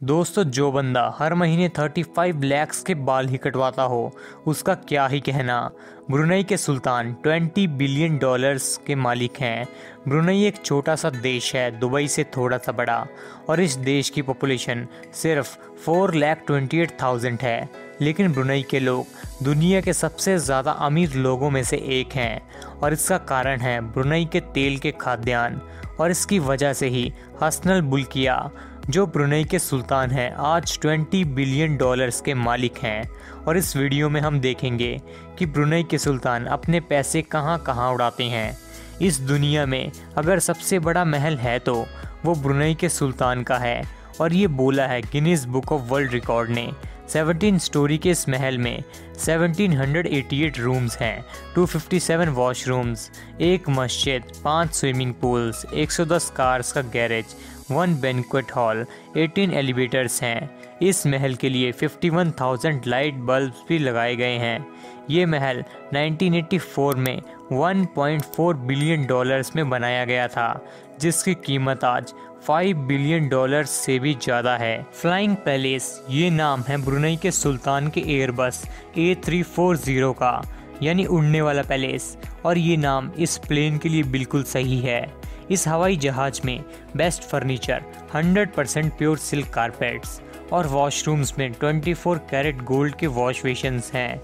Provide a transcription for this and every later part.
दोस्तों, जो बंदा हर महीने 35 लैक्स के बाल ही कटवाता हो उसका क्या ही कहना। ब्रुनेई के सुल्तान 20 बिलियन डॉलर्स के मालिक हैं। ब्रुनेई एक छोटा सा देश है, दुबई से थोड़ा सा बड़ा, और इस देश की पॉपुलेशन सिर्फ 4,28,000 है। लेकिन ब्रुनेई के लोग दुनिया के सबसे ज़्यादा अमीर लोगों में से एक हैं, और इसका कारण है ब्रुनेई के तेल के खाद्यान्न। और इसकी वजह से ही हसनल बुल्किया, जो ब्रुनेई के सुल्तान हैं, आज 20 बिलियन डॉलर्स के मालिक हैं। और इस वीडियो में हम देखेंगे कि ब्रुनेई के सुल्तान अपने पैसे कहां कहां उड़ाते हैं। इस दुनिया में अगर सबसे बड़ा महल है तो वो ब्रुनेई के सुल्तान का है, और ये बोला है Guinness Book of World record ने। 17 स्टोरी के इस महल में 1788 रूम्स हैं, 257 वॉशरूम्स, एक मस्जिद, 5 स्विमिंग पूल्स, 110 कार्स का गैरेज, 1 बैंक्वेट हॉल, 18 एलिवेटर्स हैं। इस महल के लिए 51,000 लाइट बल्ब भी लगाए गए हैं। ये महल 1984 में 1.4 बिलियन डॉलर्स में बनाया गया था, जिसकी कीमत आज 5 बिलियन डॉलर्स से भी ज़्यादा है। फ्लाइंग पैलेस, ये नाम है ब्रुनेई के सुल्तान के एयरबस A340 का, यानी उड़ने वाला पैलेस, और ये नाम इस प्लेन के लिए बिल्कुल सही है। इस हवाई जहाज में best furniture, 100% pure silk carpets, और वॉशरूम्स में 24 कैरेट गोल्ड के वॉश बेसिन्स हैं।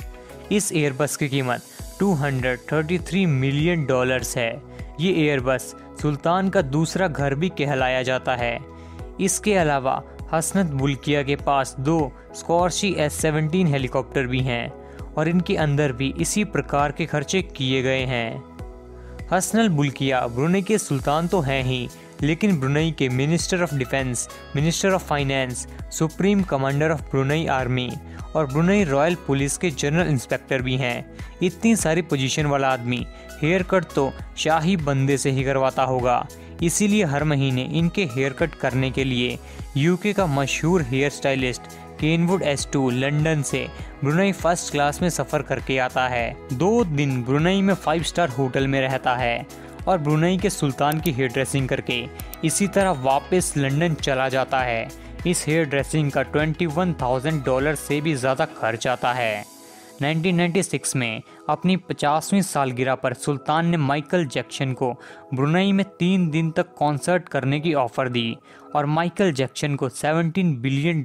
इस एयरबस की कीमत 233 मिलियन डॉलर्स है। ये एयरबस सुल्तान का दूसरा घर भी कहलाया जाता है। इसके अलावा हसनत बुल्किया के पास 2 स्कॉर्शी S-17 हेलीकॉप्टर भी हैं, और इनके अंदर भी इसी प्रकार के खर्चे किए गए हैं। हसनल बुल्किया ब्रुनेई के सुल्तान तो हैं ही, लेकिन ब्रुनेई के minister of defence, minister of finance, supreme commander of Brunei army, और ब्रुनेई रॉयल पुलिस के जनरल इंस्पेक्टर भी हैं। इतनी सारी पोजीशन वाला आदमी हेयर कट तो शाही बंदे से ही करवाता होगा। इसीलिए हर महीने इनके हेयर कट करने के लिए यूके का मशहूर hair stylist Kenwood S2 London से ब्रुनेई फर्स्ट क्लास में सफ़र करके आता है। 2 दिन ब्रुनेई में 5 स्टार होटल में रहता है, और ब्रुनेई के सुल्तान की हेयर ड्रेसिंग करके इसी तरह वापस लंदन चला जाता है। इस हेयर ड्रेसिंग का $21,000 से भी ज़्यादा खर्च आता है। 1996 में अपनी 50वीं सालगिरह पर सुल्तान ने माइकल जैक्सन को ब्रुनेई में 3 दिन तक कॉन्सर्ट करने की ऑफ़र दी, और माइकल जैक्सन को $17 बिलियन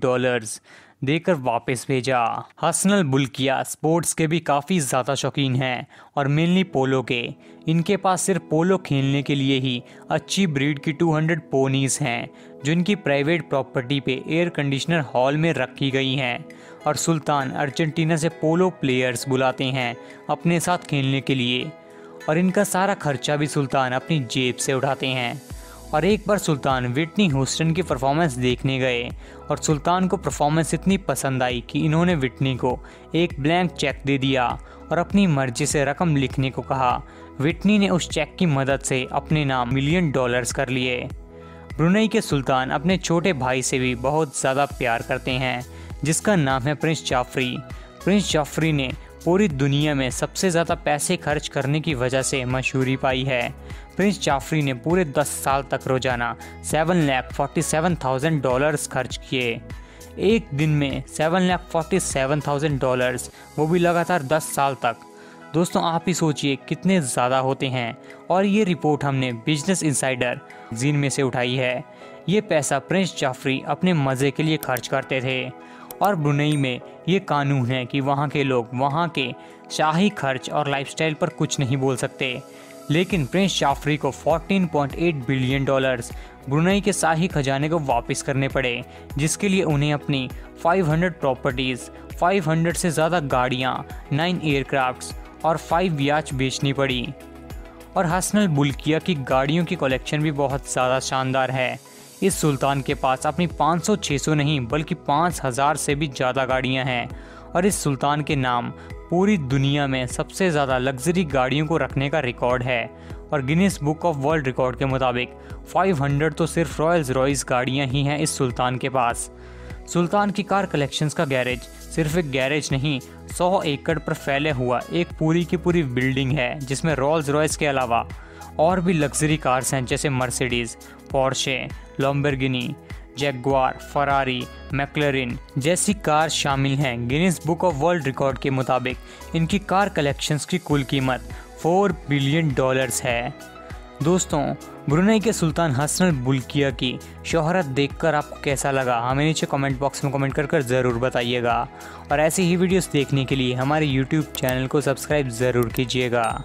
देकर वापस भेजा। हसनल बुल्किया स्पोर्ट्स के भी काफ़ी ज़्यादा शौकीन हैं, और मेनली पोलो के। इनके पास सिर्फ पोलो खेलने के लिए ही अच्छी ब्रीड की 200 पोनीज़ हैं, जो इनकी प्राइवेट प्रॉपर्टी पे एयर कंडीशनर हॉल में रखी गई हैं। और सुल्तान अर्जेंटीना से पोलो प्लेयर्स बुलाते हैं अपने साथ खेलने के लिए, और इनका सारा खर्चा भी सुल्तान अपनी जेब से उठाते हैं। और एक बार सुल्तान विटनी ह्यूस्टन की परफॉर्मेंस देखने गए, और सुल्तान को परफॉर्मेंस इतनी पसंद आई कि इन्होंने विटनी को एक ब्लैंक चेक दे दिया और अपनी मर्जी से रकम लिखने को कहा। विटनी ने उस चेक की मदद से अपने नाम $1 मिलियन कर लिए। ब्रुनेई के सुल्तान अपने छोटे भाई से भी बहुत ज़्यादा प्यार करते हैं, जिसका नाम है प्रिंस जाफरी। प्रिंस जाफरी ने पूरी दुनिया में सबसे ज़्यादा पैसे खर्च करने की वजह से मशहूरी पाई है। प्रिंस जाफरी ने पूरे 10 साल तक रोज़ाना $7,47,000 खर्च किए। एक दिन में $7,47,000, वो भी लगातार 10 साल तक। दोस्तों, आप ही सोचिए कितने ज़्यादा होते हैं। और ये रिपोर्ट हमने बिजनेस इनसाइडर मैगज़ीन में से उठाई है। ये पैसा प्रिंस जाफरी अपने मज़े के लिए खर्च करते थे, और ब्रुनेई में ये कानून है कि वहाँ के लोग वहाँ के शाही खर्च और लाइफस्टाइल पर कुछ नहीं बोल सकते। लेकिन प्रिंस जाफरी को $14.8 बिलियन ब्रुनेई के शाही खजाने को वापस करने पड़े, जिसके लिए उन्हें अपनी 500 प्रॉपर्टीज़, 500 से ज़्यादा गाड़ियाँ, 9 एयरक्राफ्ट्स और 5 याच बेचनी पड़ी। और हसनल बुल्किया की गाड़ियों की कलेक्शन भी बहुत ज़्यादा शानदार है। इस सुल्तान के पास अपनी 500-600 नहीं बल्कि 5,000 से भी ज़्यादा गाड़ियां हैं, और इस सुल्तान के नाम पूरी दुनिया में सबसे ज़्यादा लग्जरी गाड़ियों को रखने का रिकॉर्ड है। और Guinness Book of World Record के मुताबिक 500 तो सिर्फ रॉयल्स रॉयस गाड़ियां ही हैं इस सुल्तान के पास। सुल्तान की कार कलेक्शंस का गैरेज सिर्फ एक गैरेज नहीं, 100 एकड़ पर फैले हुआ एक पूरी की पूरी बिल्डिंग है, जिसमें रॉल्स रॉयस के अलावा और भी लग्जरी कार्स हैं, जैसे Mercedes, Porsche, Lamborghini, Jaguar, Ferrari, McLaren जैसी कार शामिल हैं। Guinness Book of World Record के मुताबिक इनकी कार कलेक्शंस की कुल कीमत $4 बिलियन है। दोस्तों, ब्रुनेई के सुल्तान हसन अल बुल्किया की शोहरत देखकर आपको कैसा लगा, हमें नीचे कमेंट बॉक्स में कमेंट कर ज़रूर बताइएगा। और ऐसी ही वीडियोस देखने के लिए हमारे YouTube चैनल को सब्सक्राइब ज़रूर कीजिएगा।